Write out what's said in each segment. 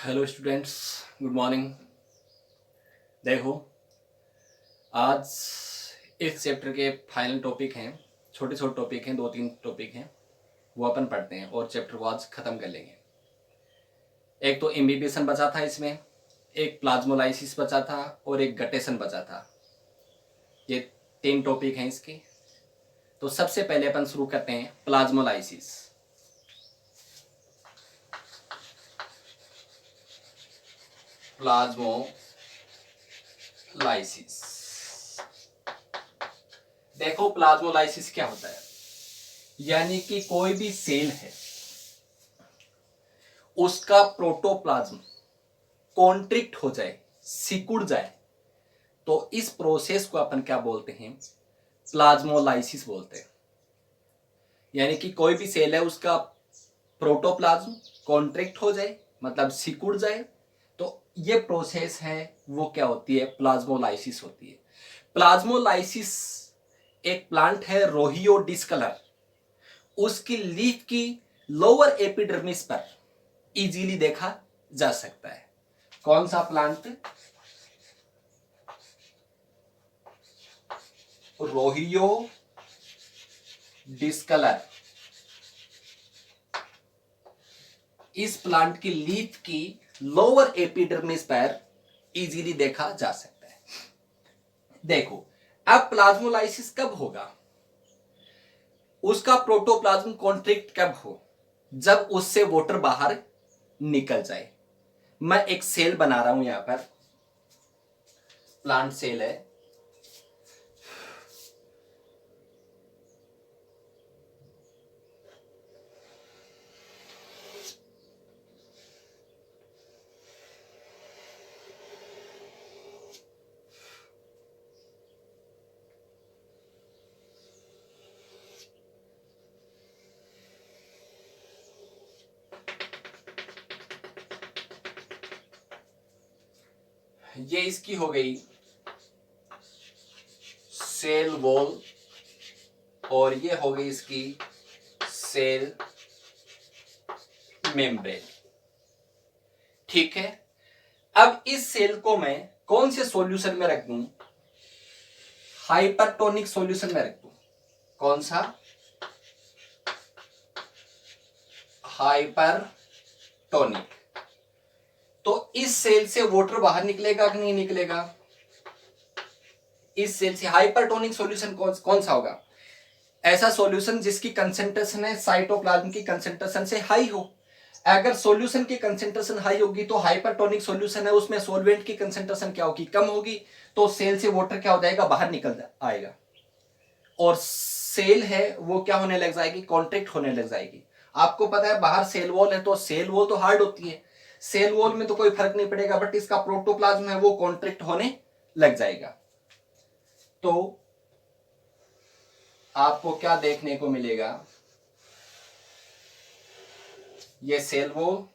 Hello students, good morning. देखो, आज इस चैप्टर के फाइनल टॉपिक हैं। छोटे छोटे टॉपिक हैं, 2-3 टॉपिक हैं, वो अपन पढ़ते हैं और चैप्टर को आज ख़त्म कर लेंगे। एक तो इम्बिबिशन बचा था इसमें, एक प्लाज्मोलाइसिस बचा था और एक गटेशन बचा था। ये 3 टॉपिक हैं इसके। तो सबसे पहले अपन शुरू करते हैं प्लाज्मोलाइसिस। प्लाज्मोलाइसिस, देखो प्लाज्मोलाइसिस क्या होता है। यानी कि कोई भी सेल है, उसका प्रोटोप्लाज्म कॉन्ट्रिक्ट हो जाए, सिकुड़ जाए, तो इस प्रोसेस को अपन क्या बोलते हैं? प्लाज्मोलाइसिस बोलते हैं। यानी कि कोई भी सेल है, उसका प्रोटोप्लाज्म कॉन्ट्रैक्ट हो जाए, मतलब सिकुड़ जाए, तो ये प्रोसेस है, वो क्या होती है? प्लाज्मोलाइसिस होती है। प्लाज्मोलाइसिस एक प्लांट है रोहियो डिस्कलर, उसकी लीफ की लोअर एपिडर्मिस पर इजीली देखा जा सकता है। कौन सा प्लांट? रोहियो डिस्कलर। इस प्लांट की लीफ की लोअर एपिडर्मिस पर इजीली देखा जा सकता है। देखो, अब प्लाज्मोलाइसिस कब होगा? उसका प्रोटोप्लाज्म कॉन्ट्रैक्ट कब हो? जब उससे वाटर बाहर निकल जाए। मैं एक सेल बना रहा हूं, यहां पर प्लांट सेल है। ये इसकी हो गई सेल वॉल और ये हो गई इसकी सेल मेम्ब्रेन। ठीक है, अब इस सेल को मैं कौन से सॉल्यूशन में रख दूं? हाइपरटोनिक सॉल्यूशन में रख दूं। कौन सा? हाइपरटोनिक। तो इस सेल से वाटर बाहर निकलेगा कि नहीं निकलेगा? इस सेल से हाइपरटोनिक सॉल्यूशन कौन सा होगा? ऐसा सॉल्यूशन जिसकी कंसेंट्रेशन है साइटोप्लाज्म की कंसेंट्रेशन से हाई हो। अगर सॉल्यूशन की कंसेंट्रेशन हाई होगी तो हाइपरटोनिक सॉल्यूशन है, उसमें सॉल्वेंट की कंसेंट्रेशन क्या होगी? कम होगी। तो सेल से वाटर क्या हो जाएगा? बाहर निकल आएगा और सेल है वो क्या होने लग जाएगी? कॉन्ट्रैक्ट होने लग जाएगी। आपको पता है बाहर सेल वॉल है, तो सेल वॉल तो हार्ड होती है, सेल वॉल में तो कोई फर्क नहीं पड़ेगा, बट इसका प्रोटोप्लाज्म है वो कॉन्ट्रैक्ट होने लग जाएगा। तो आपको क्या देखने को मिलेगा? ये सेल वॉल,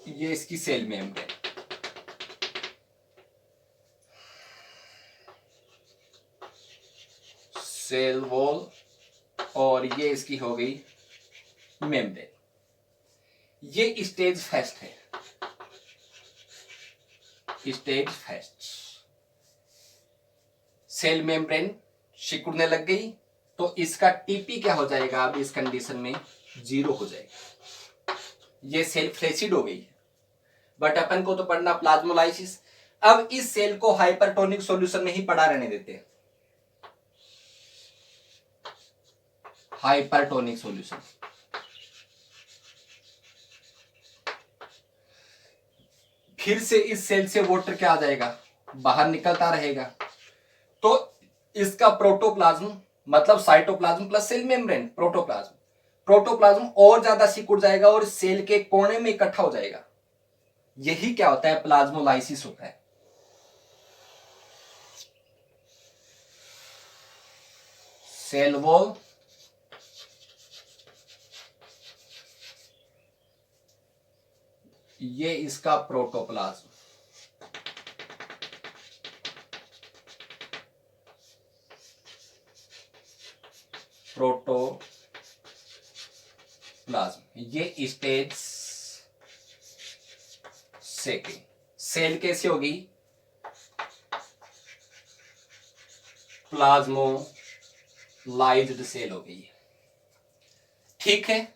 ये इसकी सेल मेम्ब्रेन। सेल वॉल और ये इसकी हो गई मेम्ब्रेन। ये स्टेज फर्स्ट है, स्टेज फर्स्ट। सेल मेम्ब्रेन सिकुड़ने लग गई तो इसका टीपी क्या हो जाएगा? अब इस कंडीशन में 0 हो जाएगा। ये सेल फ्लैसिड हो गई, बट अपन को तो पढ़ना प्लाज्मोलाइसिस। अब इस सेल को हाइपरटोनिक सॉल्यूशन में ही पड़ा रहने देते हैं, हाइपरटोनिक सॉल्यूशन। फिर से इस सेल से वाटर क्या आ जाएगा? बाहर निकलता रहेगा। तो इसका प्रोटोप्लाज्म मतलब cytoplasm plus cell membrane, protoplasm और ज्यादा सिकुड़ जाएगा और सेल के कोने में इकट्ठा हो जाएगा। यही क्या होता है? प्लाज्मोलाइसिस होता है। सेल वॉल, ये इसका प्रोटोप्लाज्म, प्रोटोप्लाज्म प्लाज्मा, ये स्टेज सेकेंड। सेल कैसी होगी? प्लाज्मोलाइज्ड सेल हो गई। ठीक है,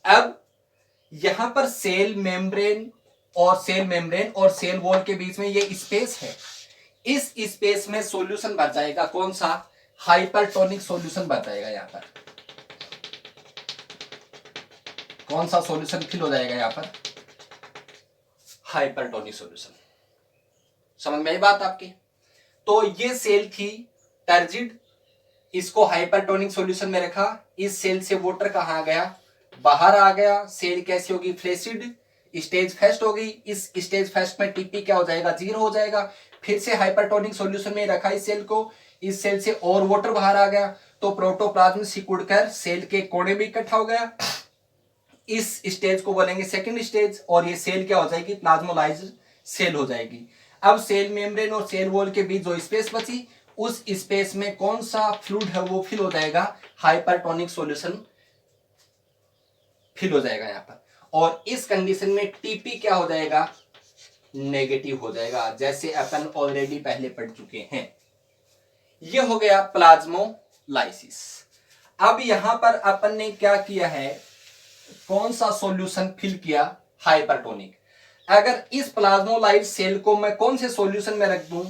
अब यहां पर सेल मेम्ब्रेन और सेल वॉल के बीच में ये स्पेस है। इस स्पेस में सॉल्यूशन भर जाएगा। कौन सा? हाइपरटोनिक सॉल्यूशन भर जाएगा। यहां पर कौन सा सॉल्यूशन फिल हो जाएगा? यहां पर हाइपरटोनिक सॉल्यूशन। समझ में आई बात आपकी? तो ये सेल थी टर्जिड, इसको हाइपरटोनिक सॉल्यूशन में रखा। इस सेल से वाटर कहां गया? बाहर आ गया। सेल कैसी होगी? फ्लेसिड, स्टेज फर्स्ट होगी। इस स्टेज फर्स्ट में टीपी क्या हो जाएगा? 0 हो जाएगा। फिर से हाइपरटोनिक सॉल्यूशन में रखा इस सेल को। इस सेल से और वाटर बाहर आ गया तो प्रोटोप्लाज्म सिकुड़कर सेल के कोने में इकट्ठा हो गया। इस स्टेज को बोलेंगे सेकंड स्टेज, और ये सेल क्या हो जाएगी? प्लाज्मोलाइज्ड सेल हो जाएगी। अब सेल मेम्ब्रेन और सेल वॉल के बीच जो स्पेस बची, उस स्पेस में कौन सा फ्लूइड है वो फिल हो जाएगा? हाइपरटोनिक सॉल्यूशन फिल हो जाएगा यहां पर। और इस कंडीशन में टीपी क्या हो जाएगा? नेगेटिव हो जाएगा, जैसे अपन ऑलरेडी पहले पढ़ चुके हैं। यह हो गया प्लाज्मोलाइसिस। अब यहां पर अपन ने क्या किया है? कौन सा सॉल्यूशन फिल किया? हाइपरटोनिक। अगर इस प्लाज्मोलाइज्ड सेल को मैं कौन से सॉल्यूशन में रख दूं?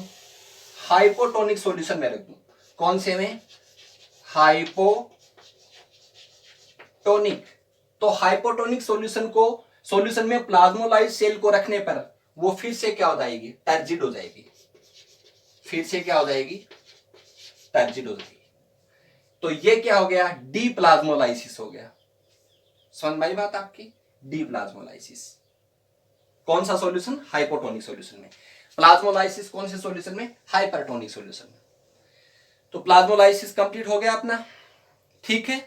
हाइपोटोनिक सॉल्यूशन में रख दूं। कौन से में? हाइपोटोनिक। तो हाइपोटोनिक सॉल्यूशन में प्लाज्मोलाइज्ड सेल को रखने पर वो फिर से क्या हो जाएगी? टर्जिड हो जाएगी। फिर से क्या हो जाएगी? टर्जिड हो जाएगी। तो ये क्या हो गया? डी प्लाज्मोलाइसिस हो गया। समझ में आई बात आपकी? D plasmolysis. कौन सा सॉल्यूशन? हाइपोटोनिक सॉल्यूशन में। प्लाज्मोलाइसिस कौन से सॉल्यूशन में? हाइपरटोनिक सॉल्यूशन में। तो प्लाज्मोलाइसिस कंप्लीट हो गया अपना। ठीक है,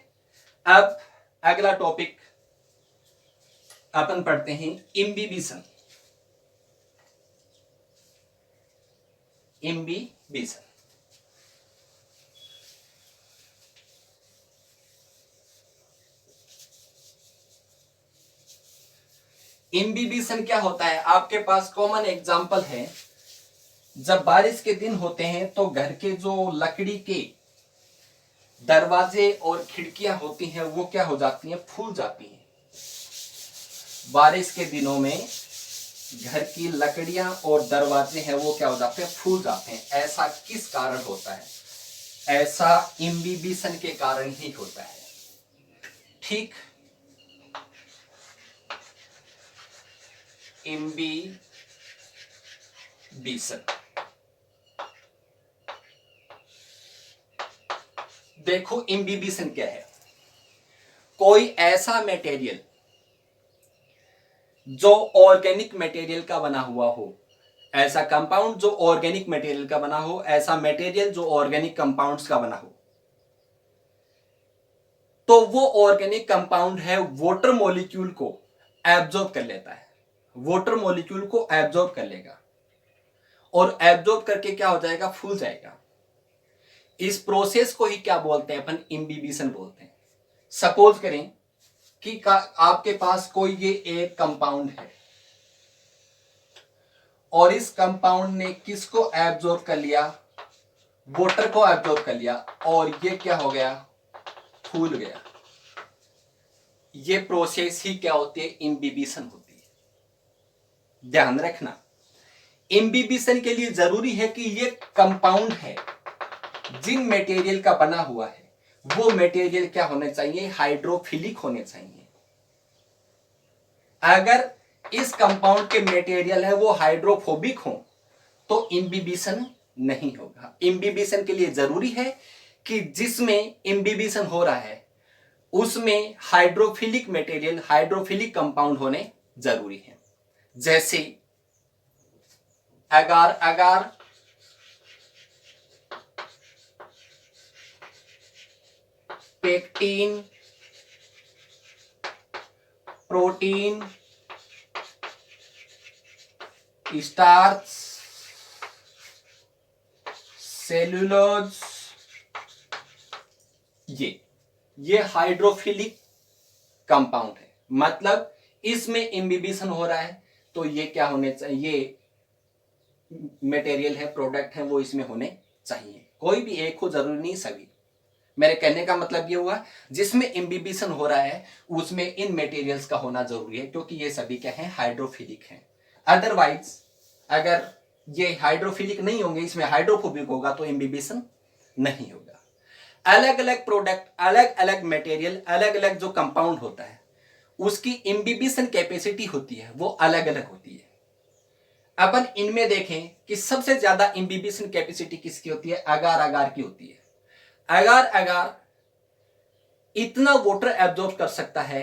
अब अगला टॉपिक अपन पढ़ते हैं इम्बिबिशन। इम्बिबिशन इम्बिबिशन क्या होता है? आपके पास कॉमन एग्जांपल है, जब बारिश के दिन होते हैं तो घर के जो लकड़ी के दरवाजे और खिड़कियां होती हैं वो क्या हो जाती हैं? फूल जाती हैं। बारिश के दिनों में घर की लकड़ियां और दरवाजे हैं वो क्या हो जाते हैं? फूल जाते हैं। ऐसा किस कारण होता है? ऐसा इम्बिबिशन के कारण ही होता है। ठीक, इम्बिबिशन। देखो इम्बिबिशन क्या है? कोई ऐसा मटेरियल जो ऑर्गेनिक मटेरियल का बना हुआ हो, ऐसा कंपाउंड जो ऑर्गेनिक मटेरियल का बना हो, ऐसा मटेरियल जो ऑर्गेनिक कंपाउंड्स का बना हो, तो वो ऑर्गेनिक कंपाउंड है वाटर मॉलिक्यूल को एब्जॉर्ब कर लेता है। वाटर मॉलिक्यूल को एब्जॉर्ब कर लेगा और एब्जॉर्ब करके क्या हो जाएगा? फूल जाएगा। इस प्रोसेस को ही क्या बोलते हैं? अपन इम्बिबिशन बोलते हैं। सपोज करें कि आपके पास कोई ये एक कंपाउंड है और इस कंपाउंड ने किसको एब्जॉर्ब कर लिया? वाटर को एब्जॉर्ब कर लिया, और ये क्या हो गया? फूल गया। ये प्रोसेस ही क्या होती है? इम्बिबिशन होती है। ध्यान रखना, इम्बिबिशन के लिए जरूरी है कि ये कंपाउंड है जिन मटेरियल का बना हुआ है वो मटेरियल क्या होने चाहिए? हाइड्रोफिलिक होने चाहिए। अगर इस कंपाउंड के मटेरियल है वो हाइड्रोफोबिक हो तो इम्बिबिशन नहीं होगा। इम्बिबिशन के लिए जरूरी है कि जिसमें इम्बिबिशन हो रहा है उसमें हाइड्रोफिलिक मटेरियल, हाइड्रोफिलिक कंपाउंड होने जरूरी है। जैसे अगार अगार, पेक्टिन, प्रोटीन, स्टार्च, सेल्यूलोज, ये हाइड्रोफिलिक कंपाउंड है, मतलब इसमें इम्बिबिशन हो रहा है, तो ये क्या होने चाहिए, ये मटेरियल है, प्रोडक्ट है, वो इसमें होने चाहिए। कोई भी एक हो, जरूरी नहीं सभी। मेरे कहने का मतलब ये हुआ जिसमें इम्बिबिशन हो रहा है उसमें इन मटेरियल्स का होना जरूरी है, क्योंकि ये सभी क्या है, हाइड्रोफिलिक हैं। अदरवाइज अगर ये हाइड्रोफिलिक नहीं होंगे, इसमें हाइड्रोफोबिक होगा, तो इम्बिबिशन नहीं होगा। अलग अलग प्रोडक्ट, अलग अलग मटेरियल, अलग अलग जो कंपाउंड होता है उसकी इम्बिबिशन कैपेसिटी होती है वो अलग अलग होती है। अपन इनमें देखें कि सबसे ज्यादा इम्बिबिशन कैपेसिटी किसकी होती है, अगार अगार की होती है। अगार अगार इतना वाटर एब्जॉर्ब कर सकता है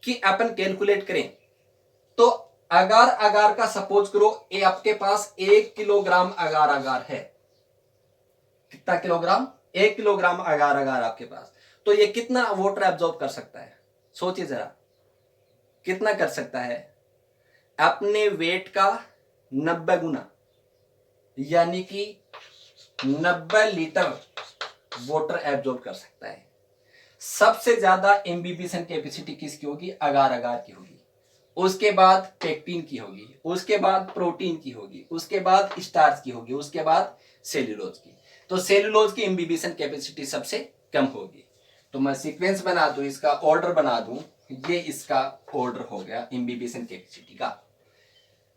कि अपन कैलकुलेट करें तो अगार अगार का सपोज करो ये आपके पास 1 किलोग्राम अगार अगार है। कितना किलोग्राम, 1 किलोग्राम अगार अगार आपके पास, तो ये कितना वाटर एब्जॉर्ब कर सकता है, सोचिए जरा कितना कर सकता है, अपने वेट का 90 गुना, यानी कि 90 लीटर वाटर एब्जॉर्ब कर सकता है। सबसे ज्यादा इम्बिबिशन कैपेसिटी किसकी होगी, अगार अगार की होगी, उसके बाद पेक्टिन की होगी, उसके बाद प्रोटीन की होगी, उसके बाद स्टार्च की होगी, उसके बाद सेल्यूलोज की। तो सेल्यूलोज की इम्बिबिशन कैपेसिटी सबसे कम होगी। तो मैं सीक्वेंस बना दूं, इसका ऑर्डर बना दूं, ये इसका ऑर्डर हो गया इम्बिबिशन कैपेसिटी का।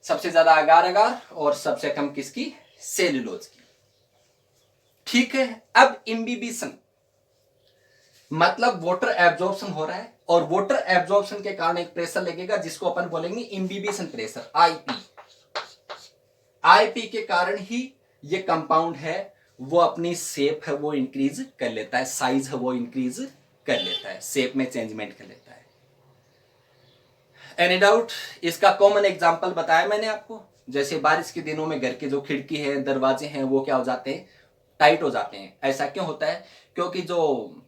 सबसे ज्यादा अगार अगार और सबसे कम किसकी, सेल्यूलोज की। ठीक है, अब इम्बिबिशन मतलब वाटर एब्जॉर्प्शन हो रहा है और वाटर एब्जॉर्प्शन के कारण एक प्रेशर लगेगा जिसको अपन बोलेंगे इम्बिबिशन प्रेशर, आईपी। आईपी के कारण ही ये कंपाउंड है वो अपनी शेप है वो इंक्रीज कर लेता है, साइज है वो इंक्रीज कर लेता है, शेप में चेंजमेंट कर लेता है। एनी डाउट, इसका कॉमन एग्जांपल बताया मैंने आपको, जैसे बारिश के दिनों में घर के जो खिड़की है, दरवाजे हैं, वो क्या हो जाते हैं, टाइट हो जाते हैं। ऐसा क्यों होता है, क्योंकि जो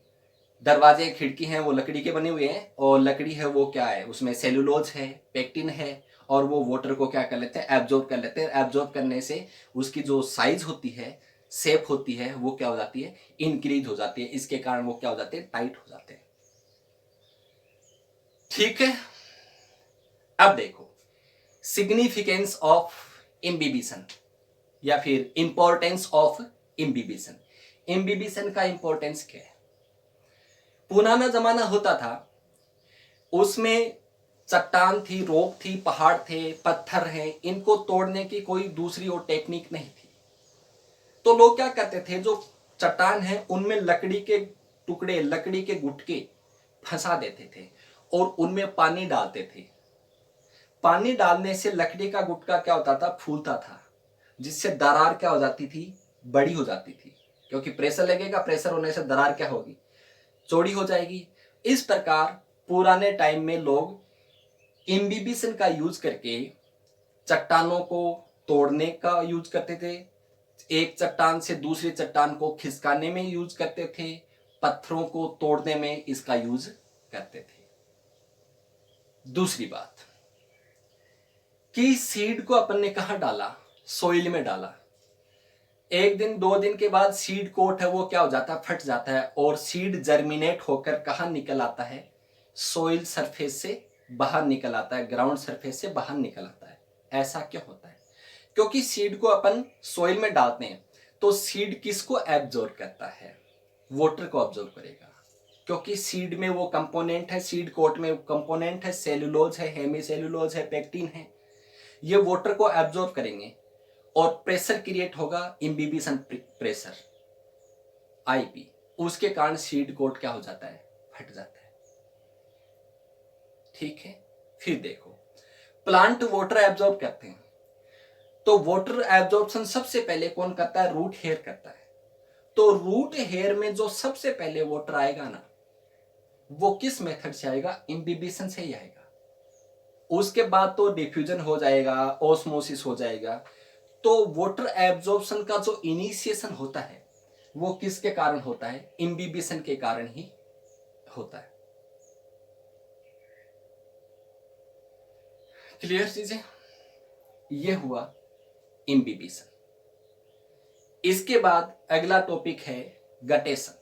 दरवाजे खिड़की हैं वो लकड़ी के बने हुए हैं और लकड़ी है वो क्या है, उसमें सेलुलोज है, पेक्टिन है, और वो वाटर को क्या कर लेते हैं, एब्जॉर्ब कर लेते हैं। एब्जॉर्ब करने से उसकी जो साइज होती है, शेप होती है, वो क्या हो जाती है, इंक्रीज हो जाती है। इसके कारण वो क्या हो जाते हैं, टाइट हो जाते हैं। ठीक है, अब देखो सिग्निफिकेंस ऑफ इम्बिबिशन या फिर इंपॉर्टेंस ऑफ इम्बिबिशन। इम्बिबिशन का इंपॉर्टेंस क्या है, पुराना जमाना होता था उसमें चट्टान थी, रॉक थी, पहाड़ थे, पत्थर हैं, इनको तोड़ने की कोई दूसरी और टेक्निक नहीं थी। तो लोग क्या करते थे, जो चट्टान है उनमें लकड़ी के टुकड़े, लकड़ी के गुटके फंसा देते थे और उनमें पानी डालते थे। पानी डालने से लकड़ी का गुटका क्या होता था, फूलता था, जिससे दरार क्या हो जाती थी, बड़ी हो जाती थी, क्योंकि प्रेशर लगेगा, प्रेशर होने से दरार क्या होगी, चौड़ी हो जाएगी। इस प्रकार पुराने टाइम में लोग इम्बिबिशन का यूज करके चट्टानों को तोड़ने का यूज करते थे, एक चट्टान से दूसरी चट्टान को खिसकाने में यूज करते थे, पत्थरों को तोड़ने में इसका यूज करते थे। दूसरी बात कि सीड को अपन ने कहां डाला, सोइल में डाला। एक दिन दो दिन के बाद सीड कोट है वो क्या हो जाता है, फट जाता है, और सीड जर्मिनेट होकर कहां निकल आता है, सोइल सरफेस से बाहर निकल आता है, ग्राउंड सरफेस से बाहर निकल आता है। ऐसा क्यों होता है, क्योंकि सीड को अपन सोइल में डालते हैं तो सीड किसको एब्जॉर्ब करता है, वाटर को एब्जॉर्ब करेगा, क्योंकि सीड में वो कंपोनेंट है, सीड कोट में कंपोनेंट है, सेलुलोज है, हेमी सेलुलोज है, पेक्टिन है, ये वाटर को एब्जॉर्ब करेंगे और प्रेशर क्रिएट होगा, इम्बिबिशन प्रेशर, आईपी। उसके कारण सीड कोट क्या हो जाता है, फट जाता है। ठीक है, फिर देखो प्लांट वाटर एब्जॉर्ब करते हैं, तो वाटर एब्जॉर्प्शन सबसे पहले कौन करता है, रूट हेयर करता है। तो रूट हेयर में जो सबसे पहले वाटर आएगा ना, वो किस मेथड से आएगा, इम्बिबिशन से ही आएगा। उसके बाद तो डिफ्यूजन हो जाएगा, ऑस्मोसिस हो जाएगा। तो वाटर एब्जॉर्प्शन का जो इनिशिएशन होता है वो किसके कारण होता है, इम्बिबिशन के कारण ही होता है। क्लियर चीजें, ये हुआ इम्बिबिशन। इसके बाद अगला टॉपिक है गटेशन।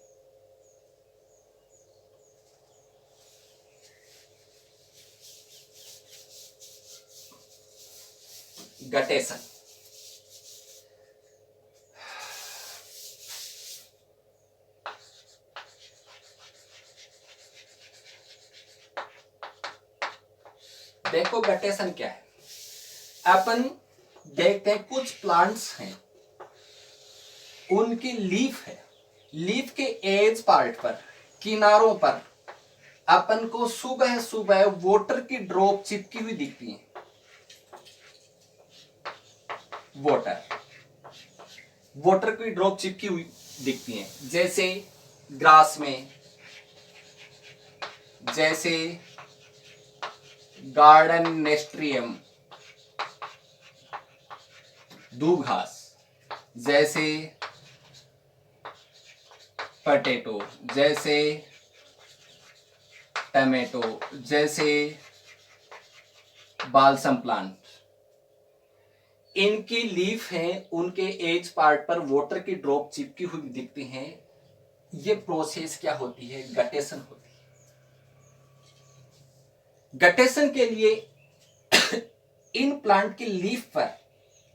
गटेशन। देखो गटेशन क्या है, अपन देखते हैं कुछ प्लांट्स हैं, उनकी लीफ है, लीफ के एज पार्ट पर, किनारों पर अपन को सुबह सुबह वाटर की ड्रॉप चिपकी हुई दिखती है। वाटर की ड्रॉप चिपकी हुई दिखती है, जैसे ग्रास में, जैसे गार्डन नेस्ट्रियम दूब घास, जैसे पटेटो, जैसे टमेटो, जैसे बालसम प्लांट, इनकी लीफ हैं, उनके एज पार्ट पर वाटर की ड्रॉप चिपकी हुई दिखती हैं। ये प्रोसेस क्या होती है? गटेशन होती है। गटेशन के लिए इन प्लांट की लीफ पर,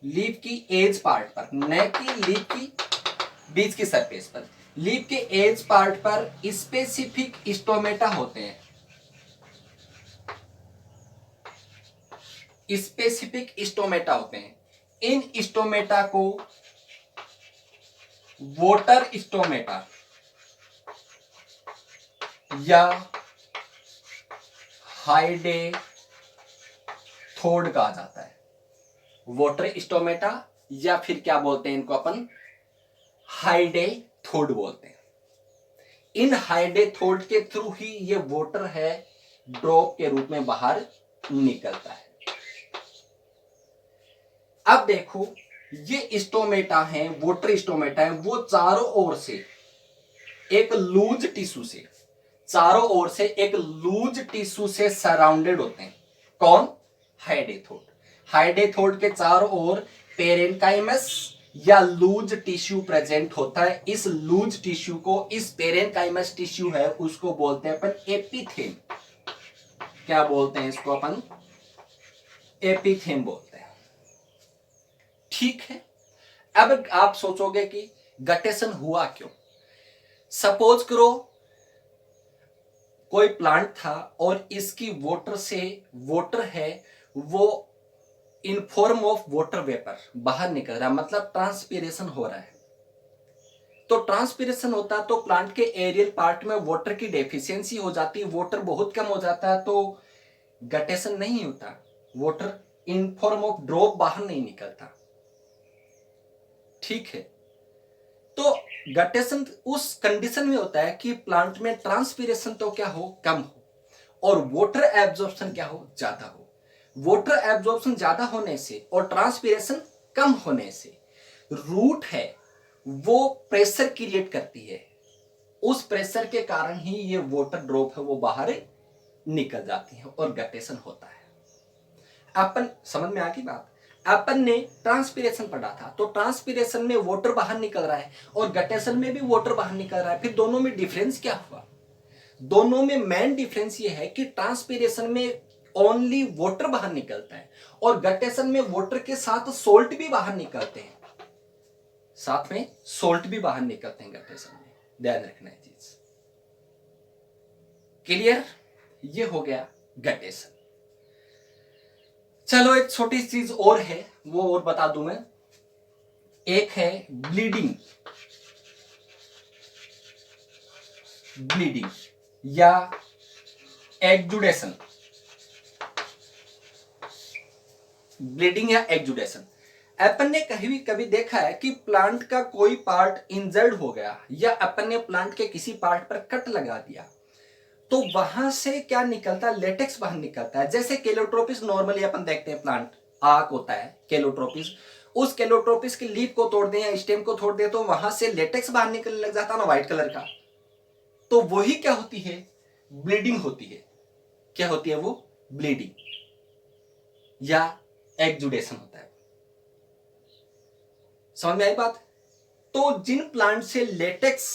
लीफ की एज पार्ट पर, न कि लीफ की बीच की सरफेस पर, लीफ के एज पार्ट पर स्पेसिफिक स्टोमेटा होते हैं। स्पेसिफिक स्टोमेटा होते हैं। इन स्टोमेटा को वाटर स्टोमेटा या हाइडेथोड कहा जाता है। वाटर स्टोमेटा या फिर क्या बोलते हैं इनको अपन, हाइडेथोड बोलते हैं। इन हाइडेथोड के थ्रू ही ये वाटर है ड्रॉप के रूप में बाहर निकलता है। अब देखो ये स्टोमेटा हैं, वाटर स्टोमेटा हैं, वो चारों ओर से एक लूज टिश्यू से, चारों ओर से एक लूज टिश्यू से सराउंडेड होते हैं। कौन? हाइडेथोड। हाइडेथोड के चारों ओर पेरेन्काइमस या लूज टिश्यू प्रेजेंट होता है। इस लूज टिश्यू को, इस पेरेन्काइमस टिश्यू है उसको बोलते हैं अपन एपिथेम। क्या बोलते हैं इसको अपन? एपिथेम बोलते हैं। ठीक है, अब आप सोचोगे कि गटेशन हुआ क्यों? सपोज करो कोई प्लांट था और इसकी वाटर से, वाटर है वो in form of water vapour बाहर निकल रहा है, मतलब ट्रांसपीरेशन हो रहा है। तो ट्रांसपीरेशन होता है तो प्लांट के एरियल पार्ट में वाटर की डेफिशिएंसी हो जाती है, वाटर बहुत कम हो जाता है, तो गटेशन नहीं होता, water in form of drop बाहर नहीं निकलता। ठीक है, तो गटेशन उस कंडीशन में होता है कि प्लांट में ट्रांसपीरेशन तो क्या हो, कम हो, और वाटर एब्जॉर्प्शन क्या हो, ज्यादा हो। वाटर एब्जॉर्प्शन ज्यादा होने से और ट्रांसपीरेशन कम होने से रूट है वो प्रेशर क्रिएट करती है। उस प्रेशर के कारण ही ये वाटर ड्रॉप है वो बाहर निकल जाती है और गटेशन होता है। अपन समझ में आ गई बात? अपन ने ट्रांसपीरेशन पढ़ा था, तो ट्रांसपीरेशन में वाटर बाहर निकल रहा है और गटेशन में भी वाटर बाहर निकल रहा है। फिर दोनों में डिफरेंस क्या हुआ? दोनों में मेन डिफरेंस ये है कि ट्रांसपीरेशन में ओनली वाटर बाहर निकलता है और गटेशन में वाटर के साथ सोल्ट भी बाहर निकलते हैं, साथ में सोल्ट भी बाहर निकलते हैं गटेशन में। ध्यान रखना है चीज। क्लियर? ये हो गया गटेशन। चलो एक छोटी चीज और है, वो और बता दूं मैं। एक है ब्लीडिंग, ब्लीडिंग या एक्जुडेशन। ब्लीडिंग या एक्जुडेशन, अपन ने कहीं भी कभी देखा है कि प्लांट का कोई पार्ट इंजर्ड हो गया या अपन ने प्लांट के किसी पार्ट पर कट लगा दिया तो वहां से क्या निकलता है? लेटेक्स बाहर निकलता है। जैसे केलोट्रोपिस नॉर्मली अपन देखते हैं, प्लांट आक होता है केलोट्रोपिस, उस केलोट्रोपिस की लीफ को तोड़ दें या स्टेम को तोड़ दें तो वहां से लेटेक्स बाहर निकलने लग जाता है ना, व्हाइट कलर का। तो वही क्या होती है? ब्लीडिंग होती है। क्या होती है वो? ब्लीडिंग या एक्जुडेशन होता है। समझ में आई बात? तो जिन प्लांट से लेटेक्स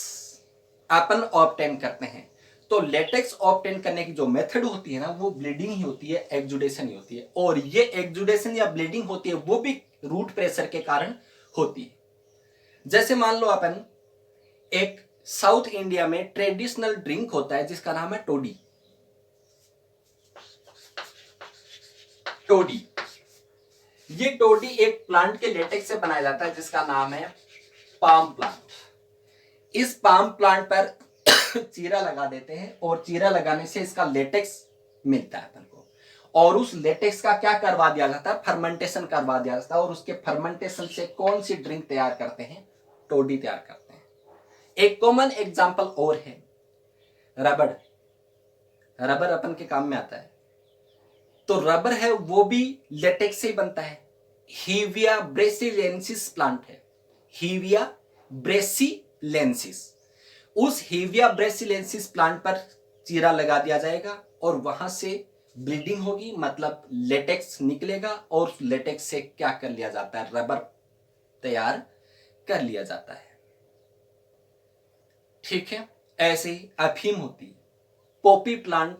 अपन ऑब्टेन करते हैं तो लेटेक्स ऑब्टेन करने की जो मेथड होती है ना, वो ब्लीडिंग ही होती है, एक्जुडेशन ही होती है। और ये एक्जुडेशन या ब्लीडिंग होती है वो भी रूट प्रेशर के कारण होती है। जैसे मान लो अपन, एक साउथ इंडिया में ट्रेडिशनल ड्रिंक होता है जिसका नाम है टोडी। टोडी, ये टोडी एक प्लांट के लेटेक्स से बनाया जाता है जिसका नाम है पाम प्लांट। इस पाम प्लांट पर चीरा लगा देते हैं और चीरा लगाने से इसका लेटेक्स मिलता है अपन को। और उस लेटेक्स का क्या करवा दिया जाता है, फर्मेंटेशन करवा दिया जाता है। और उसके फर्मेंटेशन से कौन सी ड्रिंक तैयार करते हैं, टोडी तैयार करते हैं। एक कॉमन एग्जांपल और है रबड़। रबर अपन के काम में आता है, तो रबर है वो भी लेटेक्स से ही बनता है। हीविया ब्रेसिलेंसिस प्लांट है, हीविया ब्रेसिलेंसिस। उस हीविया ब्रेसिलेंसिस प्लांट पर चीरा लगा दिया जाएगा और वहां से ब्लीडिंग होगी, मतलब लेटेक्स निकलेगा। और उस लेटेक्स से क्या कर लिया जाता है, रबर तैयार कर लिया जाता है। ठीक है, ऐसे ही अफीम होती है। पॉपी प्लांट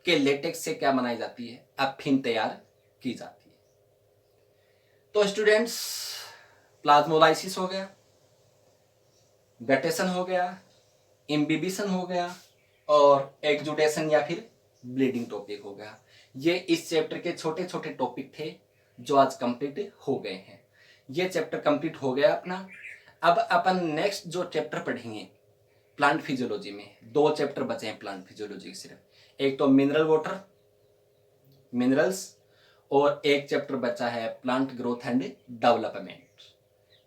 के लेटेक्स से क्या बनाई जाती है, अफीम तैयार की जाती है। तो स्टूडेंट्स, प्लाज्मोलाइसिस हो गया, गटेशन हो गया, इम्बिबिशन हो गया और एक्जुडेशन या फिर ब्लीडिंग टॉपिक हो गया। ये इस चैप्टर के छोटे छोटे टॉपिक थे जो आज कंप्लीट हो गए हैं। ये चैप्टर कंप्लीट हो गया अपना। अब अपन नेक्स्ट जो चैप्टर पढ़ेंगे प्लांट फिजियोलॉजी में, 2 चैप्टर बचे हैं प्लांट फिजियोलॉजी के सिर्फ। एक तो मिनरल वाटर, मिनरल्स, और एक चैप्टर बचा है प्लांट ग्रोथ एंड डेवलपमेंट।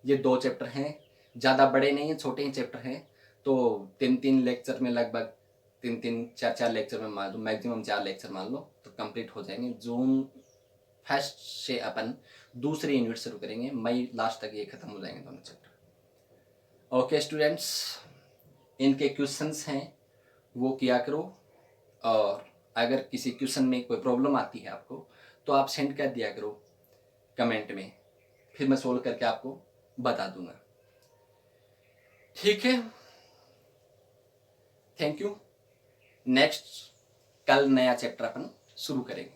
ये 2 चैप्टर हैं, ज़्यादा बड़े नहीं हैं, छोटे ही चैप्टर हैं। तो 3-3 लेक्चर में, लगभग 3-3, 4-4 लेक्चर में मान लो, मैक्सिमम 4 लेक्चर मान लो, तो कंप्लीट हो जाएंगे। जून 1 से अपन दूसरी यूनिट शुरू करेंगे, मई लास्ट तक ये खत्म हो जाएंगे दोनों चैप्टर। ओके स्टूडेंट्स, इनके क्वेश्चंस हैं वो किया करो। और अगर किसी क्वेश्चन में कोई प्रॉब्लम आती है आपको, तो आप सेंड कर दिया करो कमेंट में, फिर मैं सोल्व करके आपको बता दूंगा। ठीक है, थैंक यू। नेक्स्ट कल नया चैप्टर अपन शुरू करेंगे।